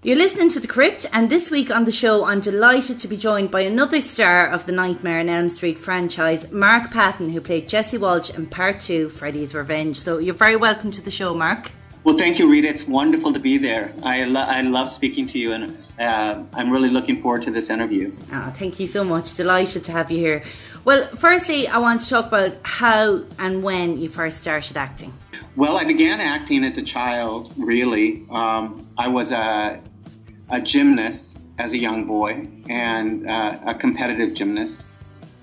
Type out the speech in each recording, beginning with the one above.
You're listening to The Crypt, and this week on the show I'm delighted to be joined by another star of the Nightmare on Elm Street franchise, Mark Patton, who played Jesse Walsh in Part 2, Freddy's Revenge. So you're very welcome to the show, Mark. Well, thank you, Rita. It's wonderful to be there. I love speaking to you, and I'm really looking forward to this interview. Oh, thank you so much. Delighted to have you here. Well, firstly, I want to talk about how and when you first started acting. Well, I began acting as a child, really. I was a gymnast as a young boy, and a competitive gymnast.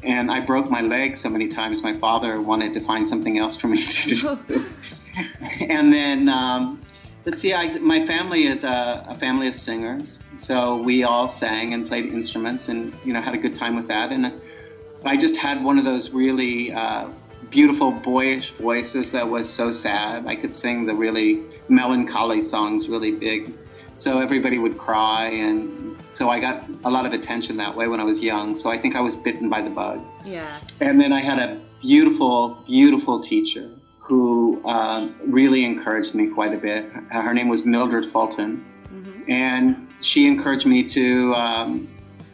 And I broke my leg so many times, my father wanted to find something else for me to do. And then, my family is a family of singers. So we all sang and played instruments and, had a good time with that. And I just had one of those really beautiful boyish voices that was so sad. I could sing the really melancholy songs really big. So everybody would cry, and so I got a lot of attention that way when I was young. So I think I was bitten by the bug. Yeah. And then I had a beautiful, beautiful teacher who really encouraged me quite a bit. Her name was Mildred Fulton. Mm-hmm. And she encouraged me to,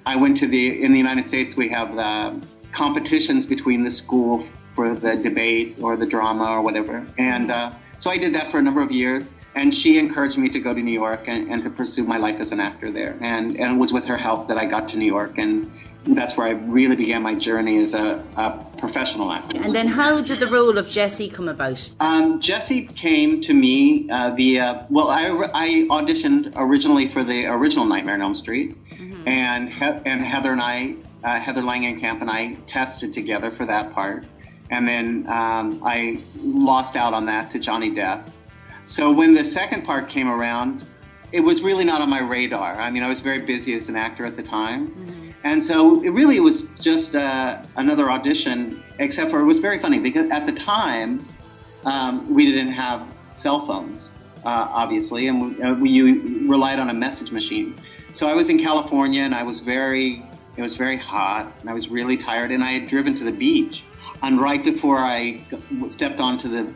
I went to in the United States, we have the competitions between the school for the debate or the drama or whatever. And so I did that for a number of years. And she encouraged me to go to New York and to pursue my life as an actor there. And it was with her help that I got to New York. And that's where I really began my journey as a professional actor. And then how did the role of Jesse come about? Jesse came to me via, I auditioned originally for the original Nightmare on Elm Street. Mm-hmm. And Heather and I, Heather Langenkamp and I tested together for that part. And then I lost out on that to Johnny Depp. So when the second part came around, it was really not on my radar. I mean, I was very busy as an actor at the time. Mm-hmm. And so it really was just another audition, except for it was very funny because at the time, we didn't have cell phones, obviously, and you relied on a message machine. So I was in California, and it was very hot, and I was really tired, and I had driven to the beach. And right before I stepped onto the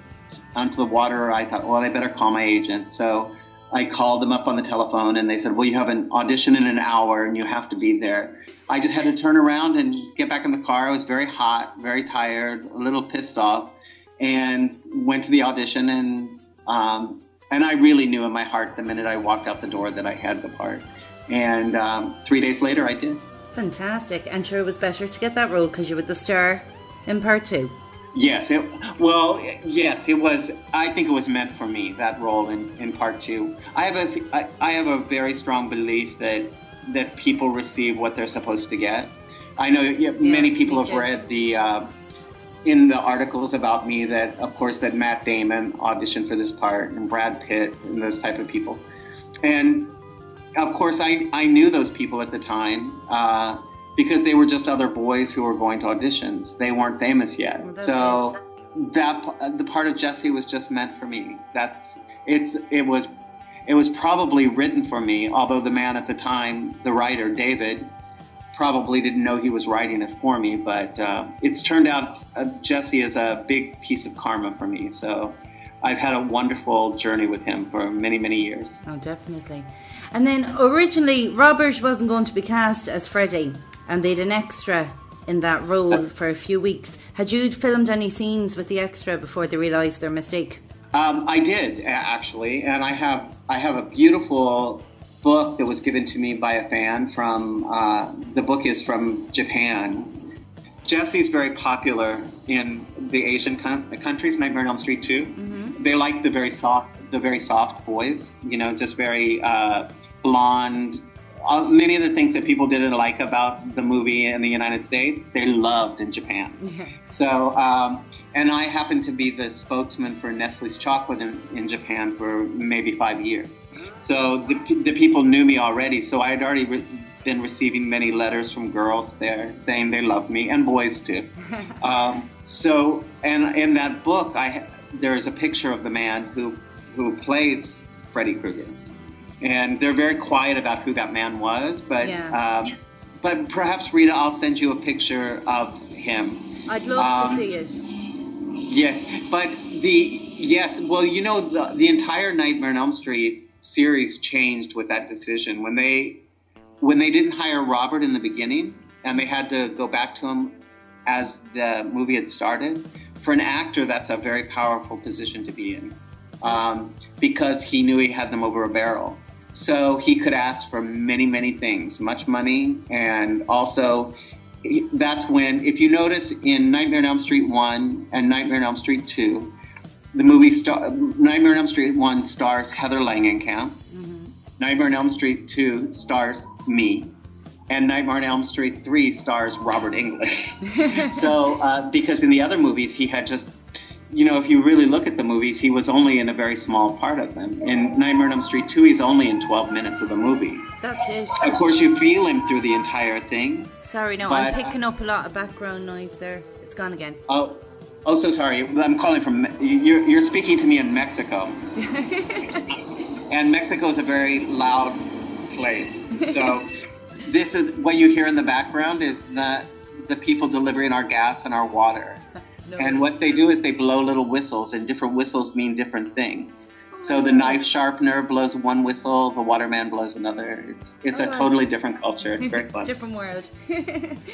water, I thought, well, I better call my agent. So I called them up on the telephone, and they said, well, you have an audition in an hour, and you have to be there. I just had to turn around and get back in the car. I was very hot, very tired, a little pissed off, and went to the audition. And I really knew in my heart the minute I walked out the door that I had the part. And 3 days later, I did. Fantastic. And sure, it was better to get that role because you were the star in Part 2. Yes, it was. I think it was meant for me, that role in Part 2. I have a very strong belief that people receive what they're supposed to get. I know many people have read in the articles about me that, of course, that Matt Damon auditioned for this part, and Brad Pitt, and those type of people. And of course, I knew those people at the time. Because they were just other boys who were going to auditions. They weren't famous yet. So the part of Jesse was just meant for me. It was probably written for me, although the man at the time, the writer, David, probably didn't know he was writing it for me. But it's turned out Jesse is a big piece of karma for me. So I've had a wonderful journey with him for many, many years. Oh, definitely. And then originally, Robert wasn't going to be cast as Freddy. And they had an extra in that role for a few weeks. Had you filmed any scenes with the extra before they realised their mistake? I did, actually. And I have a beautiful book that was given to me by a fan from, the book is from Japan. Jesse's very popular in the Asian countries, Nightmare on Elm Street 2. Mm-hmm. They like the very soft boys, just very blonde. Many of the things that people didn't like about the movie in the United States, they loved in Japan. Mm-hmm. So, and I happened to be the spokesman for Nestle's chocolate in Japan for maybe 5 years. So the people knew me already. So I had already been receiving many letters from girls there saying they loved me, and boys too. So, and in that book, there is a picture of the man who plays Freddy Krueger. And they're very quiet about who that man was, but perhaps, Rita, I'll send you a picture of him. I'd love to see it. Yes, but the entire Nightmare on Elm Street series changed with that decision. When they didn't hire Robert in the beginning, and they had to go back to him as the movie had started, for an actor, that's a very powerful position to be in, because he knew he had them over a barrel. So he could ask for many, many things, much money, and also that's when, if you notice in Nightmare on Elm Street 1 and Nightmare on Elm Street 2, the movie Nightmare on Elm Street 1 stars Heather Langenkamp. Mm-hmm. Nightmare on Elm Street 2 stars me. And Nightmare on Elm Street 3 stars Robert English. So, because in the other movies, he had just, if you really look at the movies, he was only in a very small part of them. In Nightmare on Elm Street 2, he's only in 12 minmes of the movie. That's it. Of course, you feel him through the entire thing. Sorry, no, I'm picking up a lot of background noise there. It's gone again. Oh, so sorry. I'm calling from... You're speaking to me in Mexico. And Mexico is a very loud place. So this is... What you hear in the background is the people delivering our gas and our water. No. And what they do is they blow little whistles, and different whistles mean different things. So the knife sharpener blows one whistle, the waterman blows another. It's a totally different culture. It's very fun. Different world.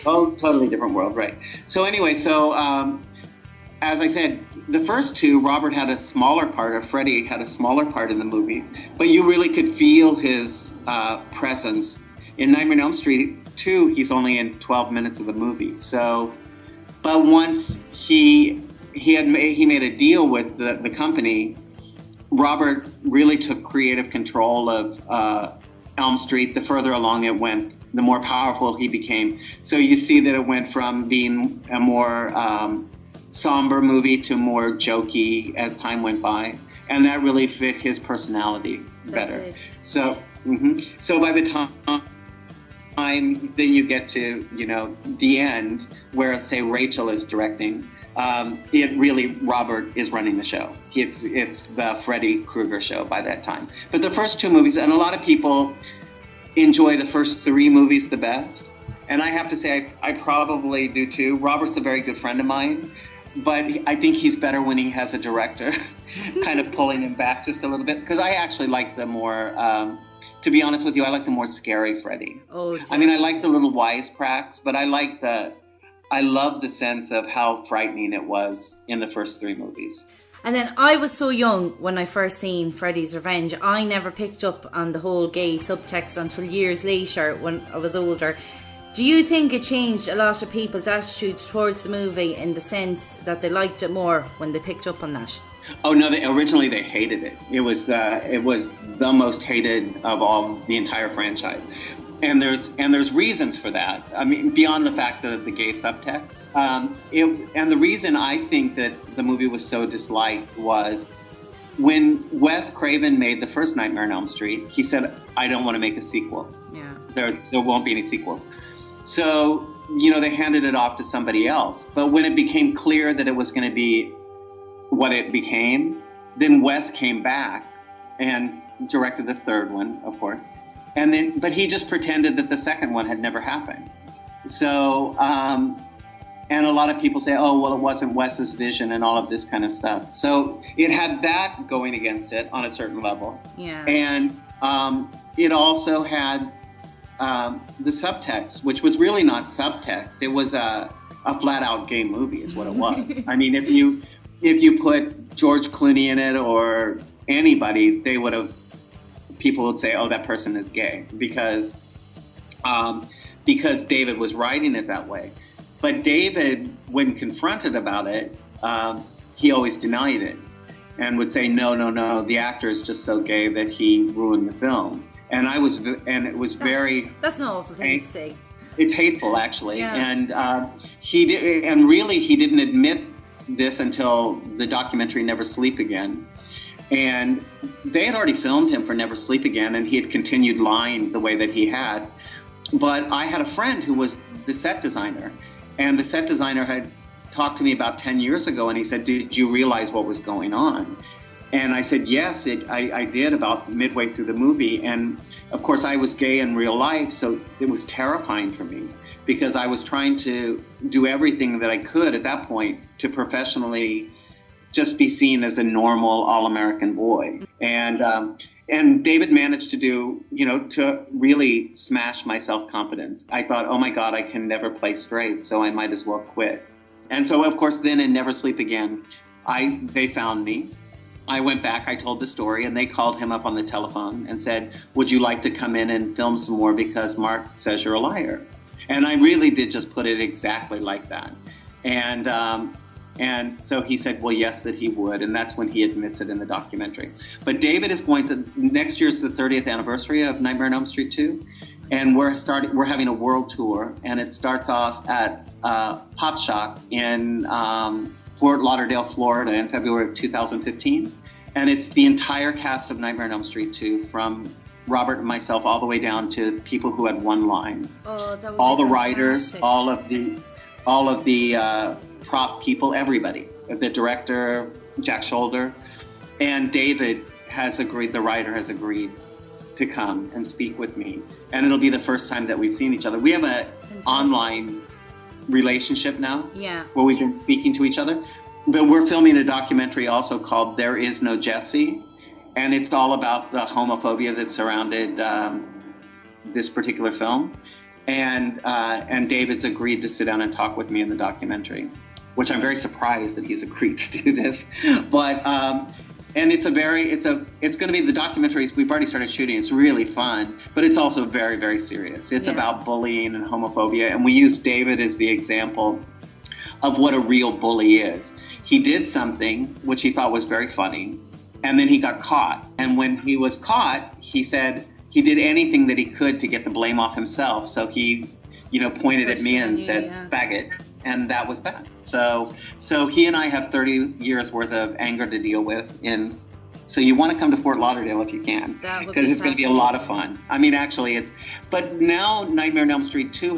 Oh, totally different world, right. So anyway, as I said, the first two, Robert had a smaller part, or Freddie had a smaller part in the movies, but you really could feel his presence. In Nightmare on Elm Street 2, he's only in 12 minutes of the movie. So, but once he made a deal with the company, Robert really took creative control of Elm Street. The further along it went, the more powerful he became. So you see that it went from being a more somber movie to more jokey as time went by. And that really fit his personality better. So, so by the time then you get to, the end where, say, Rachel is directing, Robert is running the show. It's the Freddy Krueger show by that time. But the first two movies, and a lot of people enjoy the first three movies the best. And I have to say, I probably do too. Robert's a very good friend of mine, but I think he's better when he has a director kind of pulling him back just a little bit. Because I actually like the more, to be honest with you, I like the more scary Freddy. Oh, I mean, I like the little wisecracks, but I love the sense of how frightening it was in the first three movies. And then I was so young when I first seen Freddy's Revenge. I never picked up on the whole gay subtext until years later when I was older. Do you think it changed a lot of people's attitudes towards the movie in the sense that they liked it more when they picked up on that? Oh no! Originally they hated it. It was the most hated of all the entire franchise. And there's reasons for that. I mean, beyond the fact that the gay subtext. And the reason I think that the movie was so disliked was when Wes Craven made the first Nightmare on Elm Street, he said, "I don't want to make a sequel. Yeah. There won't be any sequels." So, they handed it off to somebody else. But when it became clear that it was going to be what it became, then Wes came back and directed the third one, of course. But he just pretended that the second one had never happened. So, and a lot of people say, oh, well, it wasn't Wes's vision and all of this kind of stuff. So it had that going against it on a certain level. Yeah. And it also had the subtext, which was really not subtext. It was a flat-out gay movie is what it was. I mean, if you put George Clooney in it or anybody, people would say, oh, that person is gay because David was writing it that way. But David, when confronted about it, he always denied it and would say, no, the actor is just so gay that he ruined the film. And it was very... That's an awful thing to say. It's hateful, actually. Yeah. And he didn't admit this until the documentary Never Sleep Again. And they had already filmed him for Never Sleep Again, and he had continued lying the way that he had. But I had a friend who was the set designer, and the set designer had talked to me about 10 years ago, and he said, did you realize what was going on? And I said, yes, I did about midway through the movie. And, of course, I was gay in real life, so it was terrifying for me because I was trying to do everything that I could at that point to professionally just be seen as a normal all-American boy. And And David managed to do, to really smash my self-confidence. I thought, oh my God, I can never play straight, so I might as well quit. And so, of course, then in Never Sleep Again, they found me. I went back, I told the story, and they called him up on the telephone and said, would you like to come in and film some more because Mark says you're a liar? And I really did just put it exactly like that. And so he said, well, yes, that he would. And that's when he admits it in the documentary. But David is next year's the 30th anniversary of Nightmare on Elm Street 2. And we're having a world tour. And it starts off at Pop Shock in Fort Lauderdale, Florida in February of 2015. And it's the entire cast of Nightmare on Elm Street 2 from Robert and myself all the way down to people who had one line. Oh, that would all be the fantastic. writers, all of the prop people, everybody. The director, Jack Shoulder, and David the writer has agreed to come and speak with me. And it'll be the first time that we've seen each other. We have an online relationship now, where we've been speaking to each other. But we're filming a documentary also called There Is No Jesse. And it's all about the homophobia that surrounded this particular film. And David's agreed to sit down and talk with me in the documentary, which I'm very surprised that he's agreed to do this. But and it's going to be the documentary. We've already started shooting. It's really fun, but it's also very, very serious. It's about bullying and homophobia, and we use David as the example of what a real bully is. He did something which he thought was very funny, and then he got caught. And when he was caught, he said he did anything that he could to get the blame off himself. So he, pointed at me and said, faggot. And that was that. So he and I have 30 years worth of anger to deal with. So you want to come to Fort Lauderdale if you can, because it's going to be a lot of fun. I mean, actually, but now Nightmare on Elm Street 2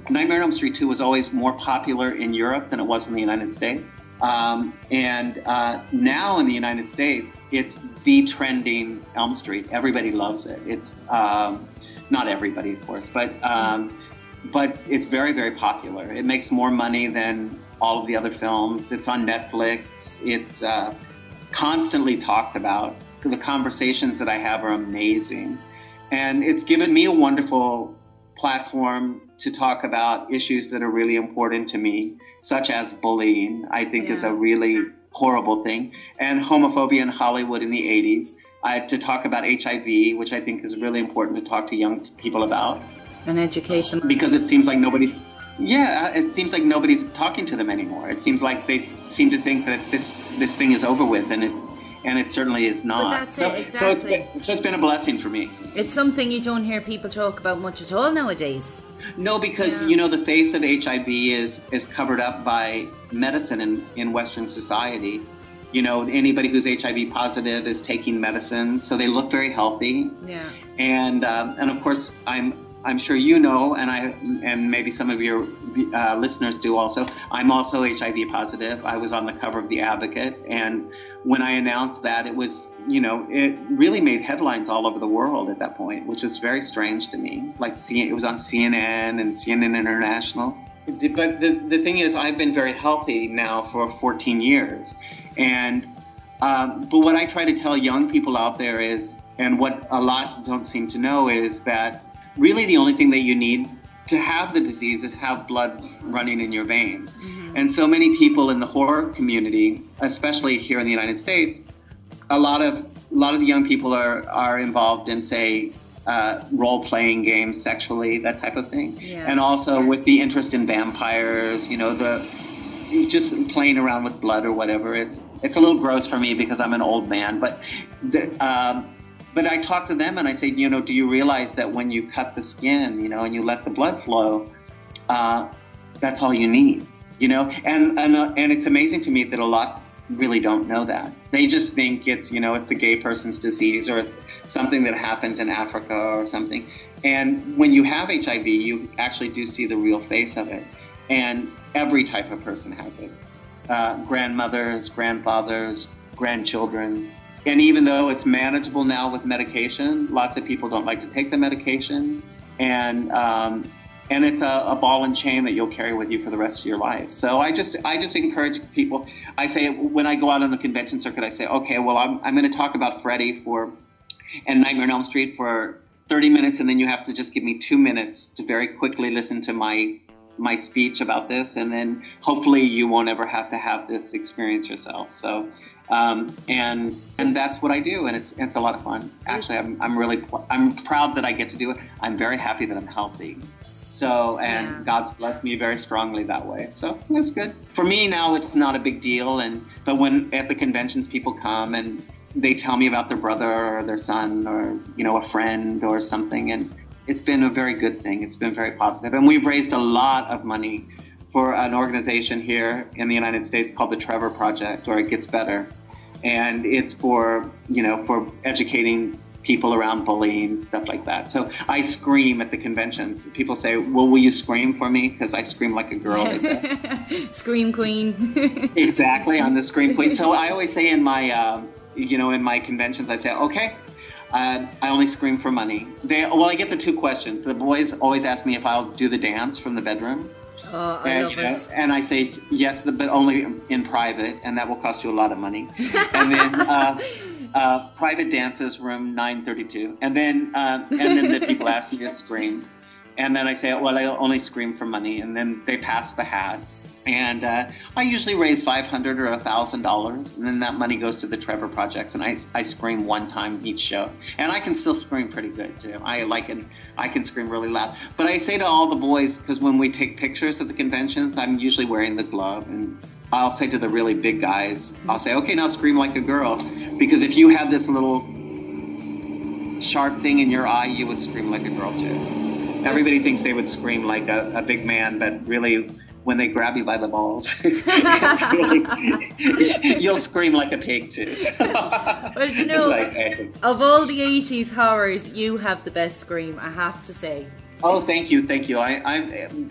Nightmare on Elm Street 2 was always more popular in Europe than it was in the United States. And now in the United States, it's the trending Elm Street. Everybody loves it. It's not everybody, of course, but it's very, very popular. It makes more money than all of the other films. It's on Netflix. It's constantly talked about. The conversations that I have are amazing. And it's given me a wonderful platform to talk about issues that are really important to me, such as bullying, I think is a really horrible thing, and homophobia in Hollywood in the 80s. To talk about HIV, which I think is really important to talk to young people about. And educate them. Because it seems like nobody's talking to them anymore. It seems like they seem to think that this thing is over with, and it certainly is not. But that's it, exactly. So it's been a blessing for me. It's something you don't hear people talk about much at all nowadays. No, because the face of HIV is covered up by medicine in Western society. Anybody who's HIV positive is taking medicines, so they look very healthy. Yeah. And of course, I'm sure and maybe some of your listeners do also. I'm also HIV positive. I was on the cover of The Advocate, and when I announced that, it was, it really made headlines all over the world at that point, which is very strange to me. Like it was on CNN and CNN International. But the thing is, I've been very healthy now for 14 years. And but what I try to tell young people out there is, and what a lot don't seem to know, is that really the only thing that you need to have the disease is have blood running in your veins. Mm-hmm. And so many people in the horror community, especially here in the United States, a lot of the young people are involved in, say, role-playing games sexually, that type of thing. Yeah. And also with the interest in vampires, just playing around with blood or whatever. It's a little gross for me because I'm an old man, but I talk to them and I say, do you realize that when you cut the skin, and you let the blood flow, that's all you need, and it's amazing to me that a lot really don't know that. They just think it's a gay person's disease, or it's something that happens in Africa or something. And when you have HIV, you actually do see the real face of it. And every type of person has it. Grandmothers, grandfathers, grandchildren. And even though it's manageable now with medication, lots of people don't like to take the medication. And it's a ball and chain that you'll carry with you for the rest of your life. So I just encourage people. I say, when I go out on the convention circuit, I say, okay, well, I'm going to talk about Freddie for and Nightmare on Elm Street for 30 minutes, and then you have to just give me 2 minutes to very quickly listen to my speech about this, and then hopefully you won't ever have to have this experience yourself. So, and that's what I do, and it's a lot of fun. Actually, I'm proud that I get to do it. I'm very happy that I'm healthy. So, and God's blessed me very strongly that way. So that's good. For me now, it's not a big deal. But when at the conventions, people come and they tell me about their brother or their son or, a friend or something. And it's been a very good thing. It's been very positive. And we've raised a lot of money for an organization here in the United States called the Trevor Project, or It Gets Better. And it's for educating people around bullying, stuff like that. So I scream at the conventions. People say, well, will you scream for me? Because I scream like a girl, they say. Scream queen. Exactly, I'm the scream queen. So I always say in my, in my conventions, I say, okay, I only scream for money. I get the 2 questions. The boys always ask me if I'll do the dance from the bedroom. Oh, I love it. And I say, yes, but only in private, and that will cost you a lot of money. And then private dances, room 932. And then the people ask me to scream. And then I say, well, I only scream for money. And then they pass the hat. And I usually raise $500 or $1,000, and then that money goes to the Trevor Projects, and I scream 1 time each show. And I can still scream pretty good, too. I can scream really loud. But I say to all the boys, because when we take pictures at the conventions, I'm usually wearing the glove, and I'll say to the really big guys, I'll say, okay, now scream like a girl. Because if you had this little sharp thing in your eye, you would scream like a girl, too. Everybody thinks they would scream like a big man, but really, when they grab you by the balls, you'll scream like a pig too. Well, of all the 80s horrors, you have the best scream, I have to say. Oh, thank you. I'm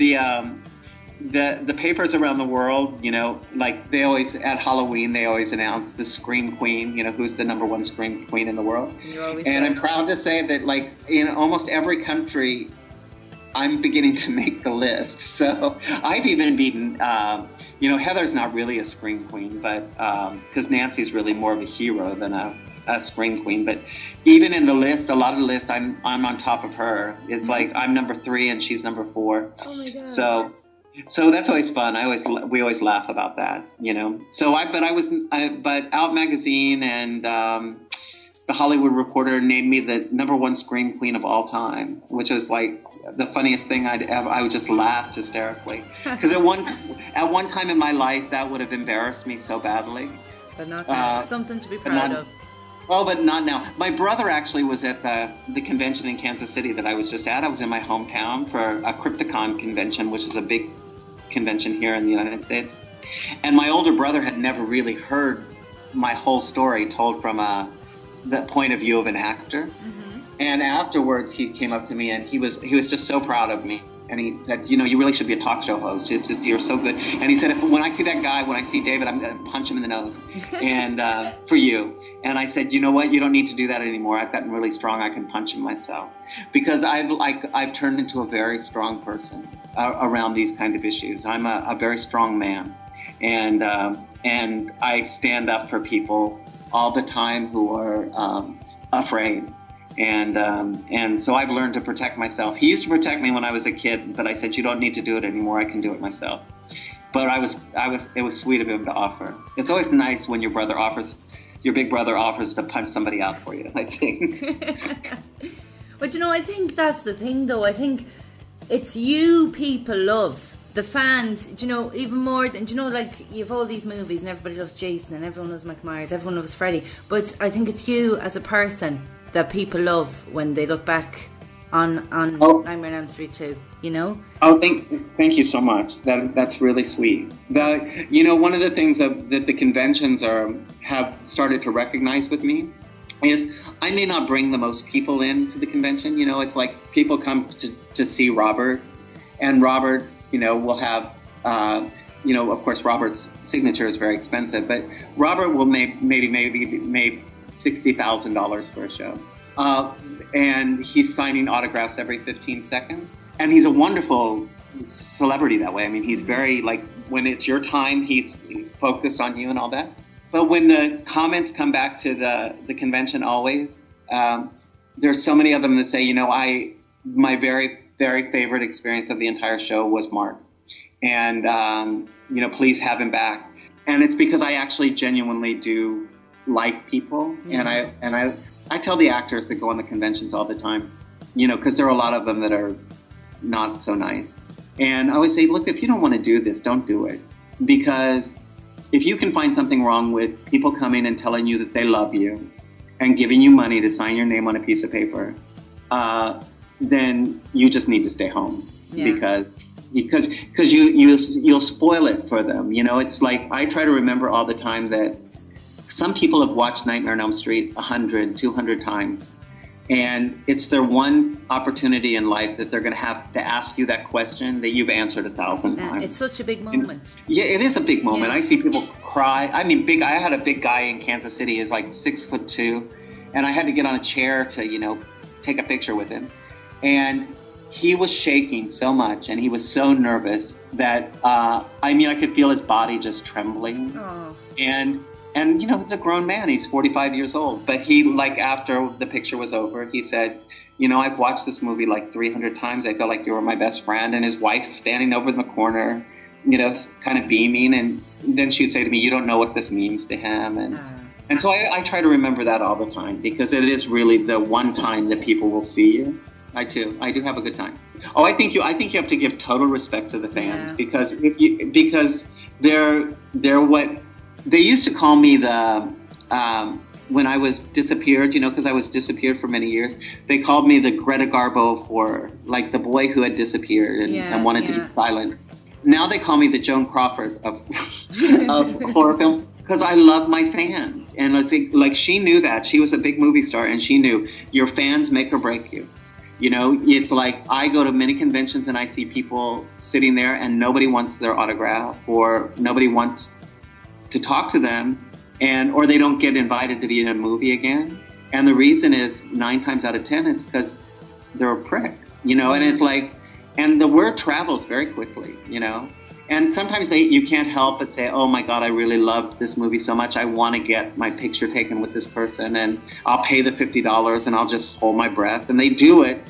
the papers around the world, like they always, at Halloween, they always announce the Scream Queen, who's the #1 Scream Queen in the world. And I'm proud to say that, like, in almost every country, I'm beginning to make the list. So I've even beaten, Heather's not really a Scream Queen, but because Nancy's really more of a hero than a Scream Queen. But even in the list, a lot of the list, I'm on top of her. It's like I'm #3 and she's #4. Oh my God. So that's always fun. We always laugh about that, So but Out Magazine and the Hollywood Reporter named me the #1 Scream Queen of all time, which is like the funniest thing I'd ever. I would just laugh hysterically because at one time in my life that would have embarrassed me so badly. But not now. Something to be proud of. Oh, but not now. My brother actually was at the convention in Kansas City that I was just at. I was in my hometown for a Crypticon convention, which is a big convention here in the United States. And my older brother had never really heard my whole story told from the point of view of an actor. Mm-hmm. And afterwards, he came up to me and he was just so proud of me. And he said, you really should be a talk show host. It's just, you're so good. And he said, when I see that guy, when I see David, I'm going to punch him in the nose. And for you. And I said, you know what? You don't need to do that anymore. I've gotten really strong. I can punch him myself. Because I've turned into a very strong person around these kind of issues. I'm a very strong man. And I stand up for people all the time who are afraid. And so I've learned to protect myself. He used to protect me when I was a kid, but I said, you don't need to do it anymore. I can do it myself. But it was sweet of him to offer. It's always nice when your big brother offers to punch somebody out for you, I think. But I think that's the thing though. I think it's you people love. The fans, even more than, like, you have all these movies and everybody loves Jason and everyone loves Mike Myers, everyone loves Freddy. But I think it's you as a person that people love when they look back on Nightmare on Elm Street 2, Oh, thank you so much. That's really sweet. One of the things that the conventions have started to recognize with me is I may not bring the most people into the convention. It's like people come to see Robert, and Robert, will have, of course, Robert's signature is very expensive, but Robert will maybe $60,000 for a show. And he's signing autographs every 15 seconds. And he's a wonderful celebrity that way. I mean, he's very, like, when it's your time, he's focused on you and all that. But when the comments come back to the convention always, there's so many of them that say, you know, my very, very favorite experience of the entire show was Mark. And, you know, please have him back. And it's because I actually genuinely do like people. Yeah. And I tell the actors that go on the conventions all the time, you know, because there are a lot of them that are not so nice. And I always say, look, if you don't want to do this, don't do it. Because if you can find something wrong with people coming and telling you that they love you and giving you money to sign your name on a piece of paper, then you just need to stay home. Yeah. Because you'll spoil it for them. You know, it's like I try to remember all the time that some people have watched Nightmare on Elm Street 100, 200 times. And it's their one opportunity in life that they're going to have to ask you that question that you've answered 1,000 times. It's such a big moment. And, yeah, it is a big moment. Yeah. I see people cry. I mean, I had a big guy in Kansas City. He's like 6'2", and I had to get on a chair to, you know, take a picture with him. And he was shaking so much, and he was so nervous that, I mean, I could feel his body just trembling. Oh. And, you know, he's a grown man. He's 45 years old. But he, like, after the picture was over, he said, you know, I've watched this movie like 300 times. I feel like you were my best friend. And his wife's standing over in the corner, you know, kind of beaming. And then she'd say to me, you don't know what this means to him. And so I try to remember that all the time, because it is really the one time that people will see you. I do have a good time. Oh, I think you have to give total respect to the fans, because they're what they used to call me when I was disappeared, you know, because I was disappeared for many years. They called me the Greta Garbo of horror, like the boy who had disappeared and wanted to be silent. Now they call me the Joan Crawford of horror films, because I love my fans. And it's like she knew that. She was a big movie star, and she knew your fans make or break you. You know, it's like I go to many conventions and I see people sitting there and nobody wants their autograph, or nobody wants to talk to them, or they don't get invited to be in a movie again. And the reason is 9 times out of 10 is because they're a prick, you know. And it's like, and the word travels very quickly, you know. And sometimes you can't help but say, oh my God, I really loved this movie so much. I want to get my picture taken with this person, and I'll pay the $50 and I'll just hold my breath. And they do it.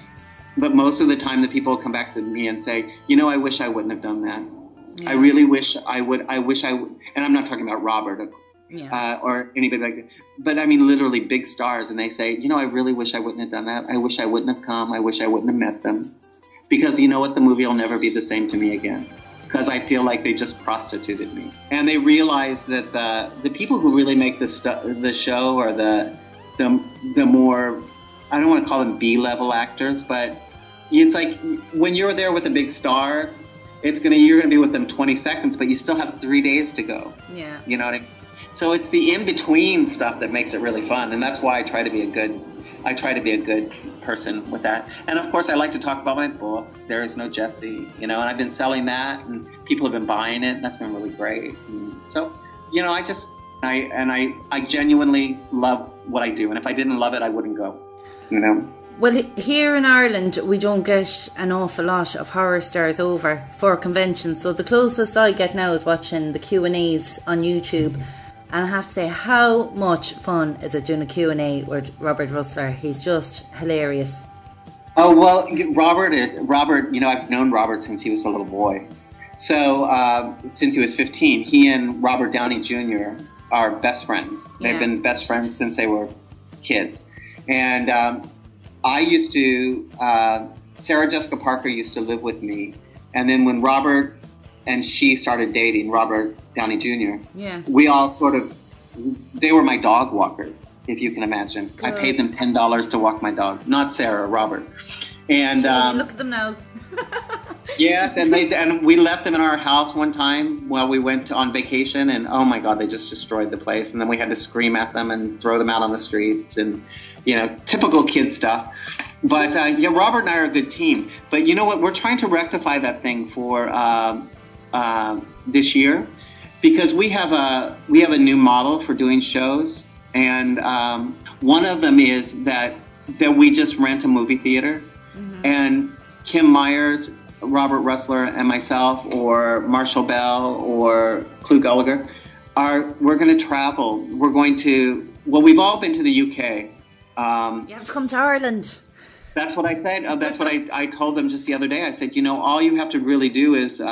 But most of the time the people come back to me and say, you know, I wish I wouldn't have done that. Yeah. I really wish I would. And I'm not talking about Robert or anybody like that. But I mean, literally big stars. And they say, you know, I really wish I wouldn't have done that. I wish I wouldn't have come. I wish I wouldn't have met them. Because you know what? The movie will never be the same to me again. Because I feel like they just prostituted me. And they realize that the people who really make the show are the more, I don't want to call them B-level actors, but it's like when you're there with a big star, you're gonna be with them 20 seconds, but you still have 3 days to go. Yeah. You know what I mean? So it's the in-between stuff that makes it really fun, and that's why I try to be a good person with that. And of course I like to talk about my book, There Is No Jesse, you know, and I've been selling that and people have been buying it, and that's been really great. And so, you know, I genuinely love what I do, and if I didn't love it, I wouldn't go, you know. Well, here in Ireland, we don't get an awful lot of horror stars over for conventions. So the closest I get now is watching the Q&As on YouTube. And I have to say, how much fun is it doing a Q&A with Robert Rustler? He's just hilarious. Oh, well, Robert, you know, I've known Robert since he was a little boy. So since he was 15, he and Robert Downey Jr. are best friends. They've been best friends since they were kids. And I used to, Sarah Jessica Parker used to live with me. And then when Robert and she started dating, Robert Downey Jr., we all they were my dog walkers, if you can imagine. Good. I paid them $10 to walk my dog. Not Sarah, Robert. And look at them now. Yes, and we left them in our house one time while we went on vacation, and oh my God, they just destroyed the place. And then we had to scream at them and throw them out on the streets, and you know, typical kid stuff. But Robert and I are a good team. But you know what? We're trying to rectify that thing for this year, because we have a new model for doing shows, and one of them is that we just rent a movie theater, and Kim Myers, Robert Rustler, and myself, or Marshall Bell, or Clu Gallagher, we're going to travel. We're going to, well, we've all been to the UK, You have to come to Ireland. That's what I said. That's what I told them just the other day. I said, all you have to really do is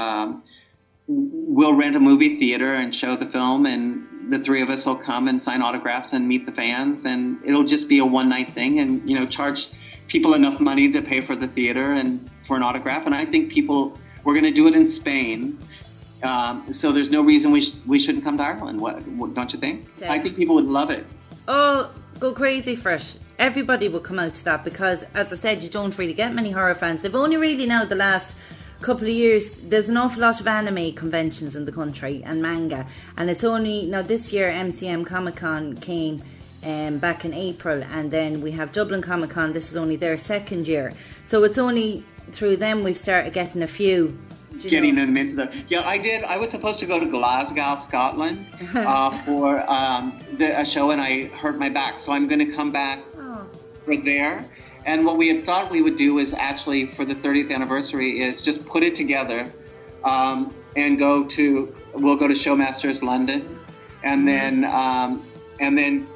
we'll rent a movie theater and show the film, and the three of us will come and sign autographs and meet the fans, and it'll just be a one-night thing, and charge people enough money to pay for the theater and for an autograph. And I think we're going to do it in Spain, so there's no reason we shouldn't come to Ireland. What don't you think? Yeah. I think people would love it. Oh, go crazy for it. Everybody will come out to that because, as I said, you don't really get many horror fans. They've only really now the last couple of years, there's an awful lot of anime conventions in the country and manga, and it's only now this year MCM Comic Con came back in April, and then we have Dublin Comic Con. This is only their second year, so it's only through them we've started getting a few. Getting them into the... Yeah, I did. I was supposed to go to Glasgow, Scotland for a show, and I hurt my back. So I'm going to come back for there. And what we had thought we would do is actually, for the 30th anniversary, is just put it together and we'll go to Showmasters London, and then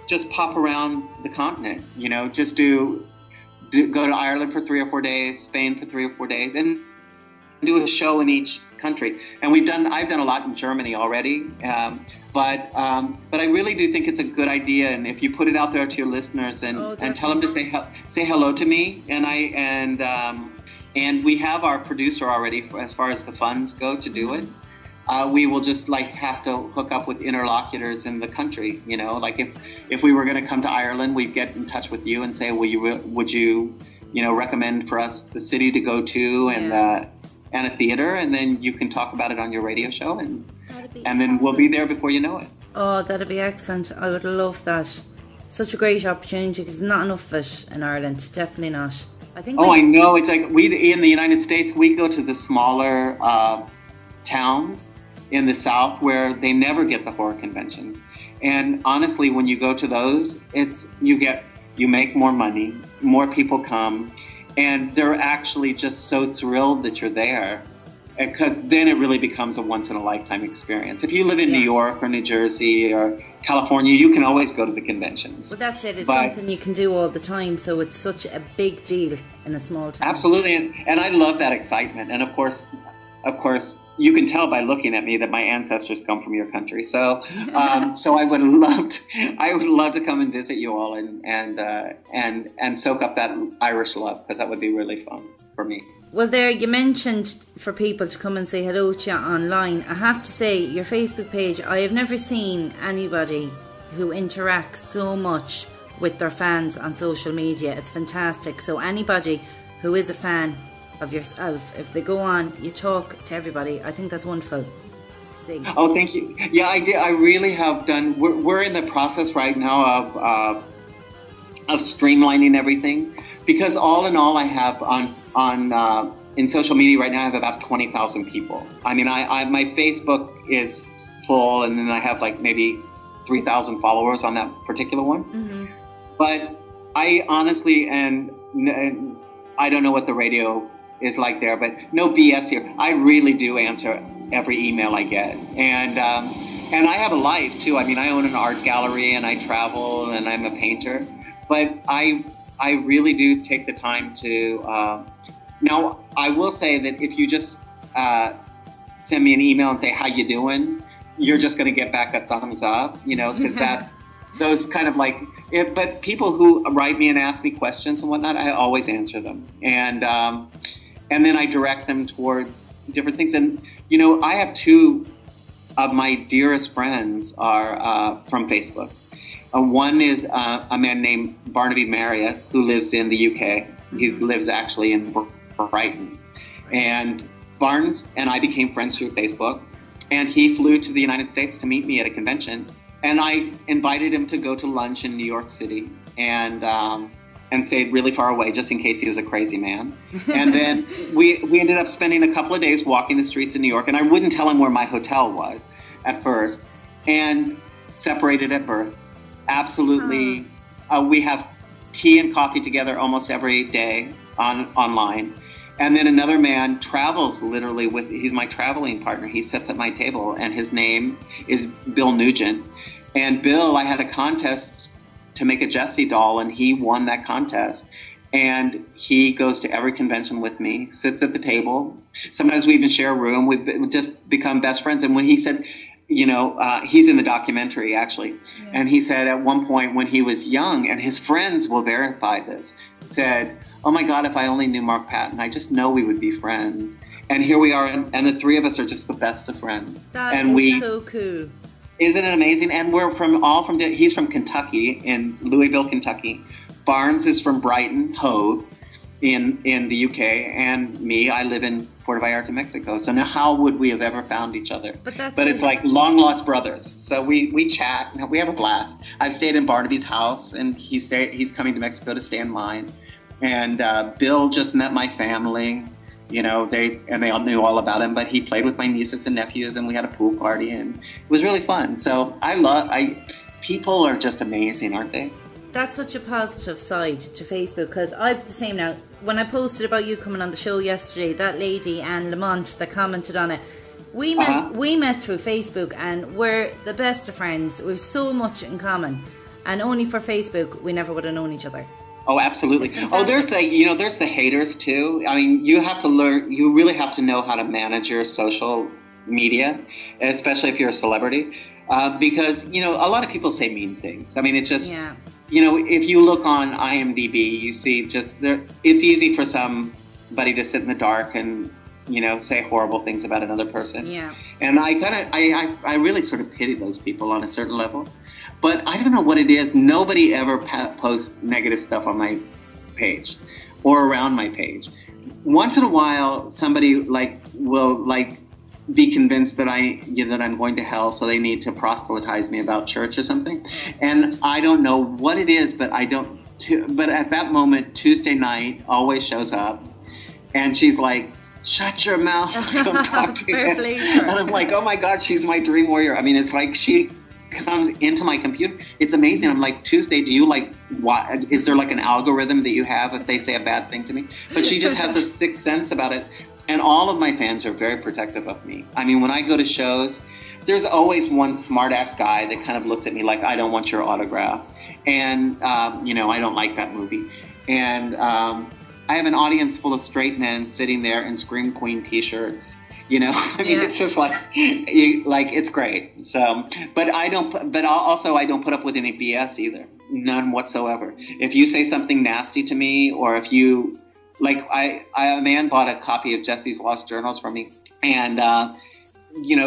just pop around the continent. Just go to Ireland for 3 or 4 days, Spain for 3 or 4 days, and do a show in each country. And I've done a lot in Germany already, but I really do think it's a good idea. And if you put it out there to your listeners and tell them to say hello to me, and we have our producer already as far as the funds go to do it. We will just have to hook up with interlocutors in the country. If we were going to come to Ireland, we'd get in touch with you and say, would you recommend for us the city to go to and a theater, and then you can talk about it on your radio show, and then we'll be there before you know it. Oh, that'd be excellent. I would love that. Such a great opportunity, because there's not enough of it in Ireland. Definitely not. I know. It's like in the United States, we go to the smaller towns in the South where they never get the horror convention. And honestly, when you go to those, you make more money, more people come, and they're actually just so thrilled that you're there, because then it really becomes a once-in-a-lifetime experience. If you live in New York or New Jersey or California, you can always go to the conventions. Well, that's it. It's something you can do all the time, so it's such a big deal in a small town. Absolutely, and I love that excitement. And of course, you can tell by looking at me that my ancestors come from your country. So, so I would love to come and visit you all and soak up that Irish love, because that would be really fun for me. Well, there you mentioned for people to come and say hello to you online. I have to say, your Facebook page, I have never seen anybody who interacts so much with their fans on social media. It's fantastic. So anybody who is a fan of yourself, if they go on, you talk to everybody. I think that's wonderful to see. Oh, thank you. Yeah, I did. I really have done. We're in the process right now of streamlining everything, because all in all, I have on in social media right now, I have about 20,000 people. I mean, my Facebook is full, and then I have maybe 3,000 followers on that particular one. Mm-hmm. But I honestly, and I don't know what the radio is like there, but no BS here. I really do answer every email I get, and I have a life too. I mean, I own an art gallery, and I travel, and I'm a painter. But I really do take the time to. Now, I will say that if you just send me an email and say how you doing, you're just going to get back a thumbs up, because that's those kind of but people who write me and ask me questions and whatnot, I always answer them. And then I direct them towards different things. And, I have two of my dearest friends are from Facebook. One is a man named Barnaby Marriott, who lives in the UK. He lives actually in Brighton. And Barnes and I became friends through Facebook. And he flew to the United States to meet me at a convention. And I invited him to go to lunch in New York City, and stayed really far away just in case he was a crazy man. And then we ended up spending a couple of days walking the streets of New York, and I wouldn't tell him where my hotel was at first, and separated at birth. Absolutely. We have tea and coffee together almost every day online. And then another man travels literally he's my traveling partner. He sits at my table, and his name is Bill Nugent. And Bill, I had a contest to make a Jesse doll, and he won that contest. And he goes to every convention with me, sits at the table. Sometimes we even share a room. We've just become best friends. And when he said, he's in the documentary, actually. Yeah. And he said at one point when he was young, and his friends will verify this, said, oh, my God, if I only knew Mark Patton, I just know we would be friends. And here we are, and the three of us are just the best of friends. That is so cool. Isn't it amazing? And we're he's from Kentucky, in Louisville, Kentucky. Barnes is from Brighton, Hove, in the UK, and me, I live in Puerto Vallarta, Mexico. So now how would we have ever found each other? But it's like long lost brothers. So we chat, we have a blast. I've stayed in Barnaby's house, and he's coming to Mexico to stay in mine. And Bill just met my family. They all knew all about him, but he played with my nieces and nephews, and we had a pool party, and it was really fun. So people are just amazing, aren't they? That's such a positive side to Facebook, because I've the same now. When I posted about you coming on the show yesterday, that lady, Anne Lamont, that commented on it, we met through Facebook, and we're the best of friends. We've so much in common, and only for Facebook, we never would have known each other. Oh, absolutely. Oh, there's the haters too. I mean, you really have to know how to manage your social media, especially if you're a celebrity, because, a lot of people say mean things. I mean, it's just, if you look on IMDb, you see it's easy for somebody to sit in the dark and, say horrible things about another person. Yeah. And I really sort of pity those people on a certain level. But I don't know what it is. Nobody ever posts negative stuff on my page or around my page. Once in a while, somebody will be convinced that I'm going to hell, so they need to proselytize me about church or something. And I don't know what it is, but But at that moment, Tuesday night always shows up, and she's like, "Shut your mouth! Don't talk to me." And I'm like, "Oh my God, she's my dream warrior." I mean, it's like she comes into my computer. It's amazing. I'm like, "Tuesday, do you is there an algorithm that you have if they say a bad thing to me?" But she just has a sixth sense about it. And all of my fans are very protective of me. I mean, when I go to shows, there's always one smart-ass guy that kind of looks at me like, "I don't want your autograph." And, I don't like that movie. And I have an audience full of straight men sitting there in Scream Queen T-shirts. It's just it's great. So, but I don't put up with any BS either. None whatsoever. If you say something nasty to me, or if you, a man bought a copy of Jesse's Lost Journals from me, and,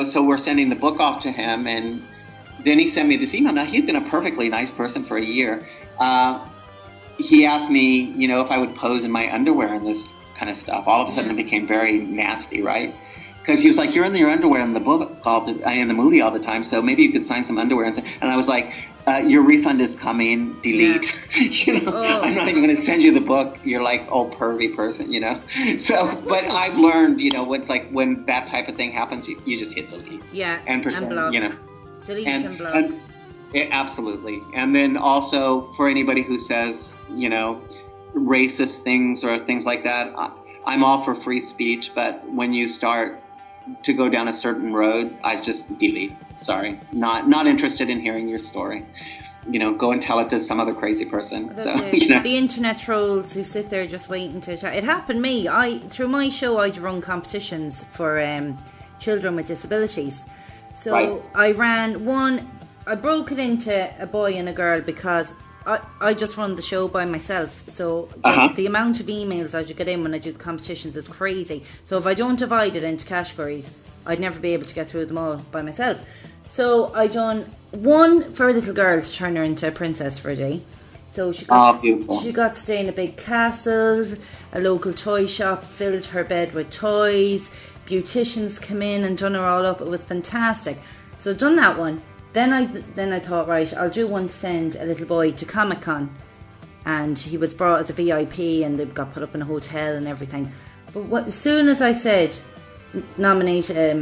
so we're sending the book off to him, and then he sent me this email. Now, he'd been a perfectly nice person for a year. He asked me, if I would pose in my underwear and this kind of stuff. All of a sudden, it became very nasty, right? Because he was like, "You're in your underwear in the book, in the movie all the time, so maybe you could sign some underwear." And I was like, "Your refund is coming. Delete." Yeah. I'm not even going to send you the book. You're like, "Oh, pervy person," So, but I've learned, when that type of thing happens, you just hit delete. Yeah. And pretend, Delete and block. Yeah, absolutely. And then also for anybody who says, racist things or things like that, I'm all for free speech, but when you start to go down a certain road, I just delete. Sorry. Not interested in hearing your story. Go and tell it to some other crazy person. The internet trolls who sit there just waiting to chat. It happened to me. Through my show, I'd run competitions for children with disabilities. So right. I ran one. I broke it into a boy and a girl because I just run the show by myself. So the amount of emails I should get in when I do the competitions is crazy. So if I don't divide it into categories, I'd never be able to get through them all by myself. So I done one for a little girl to turn her into a princess for a day. So she got to stay in a big castle. A local toy shop filled her bed with toys. Beauticians came in and done her all up. It was fantastic. So done that one. Then I thought, right, I'll do one to send a little boy to Comic-Con. And he was brought as a VIP, and they got put up in a hotel and everything. But as soon as I said, nominate a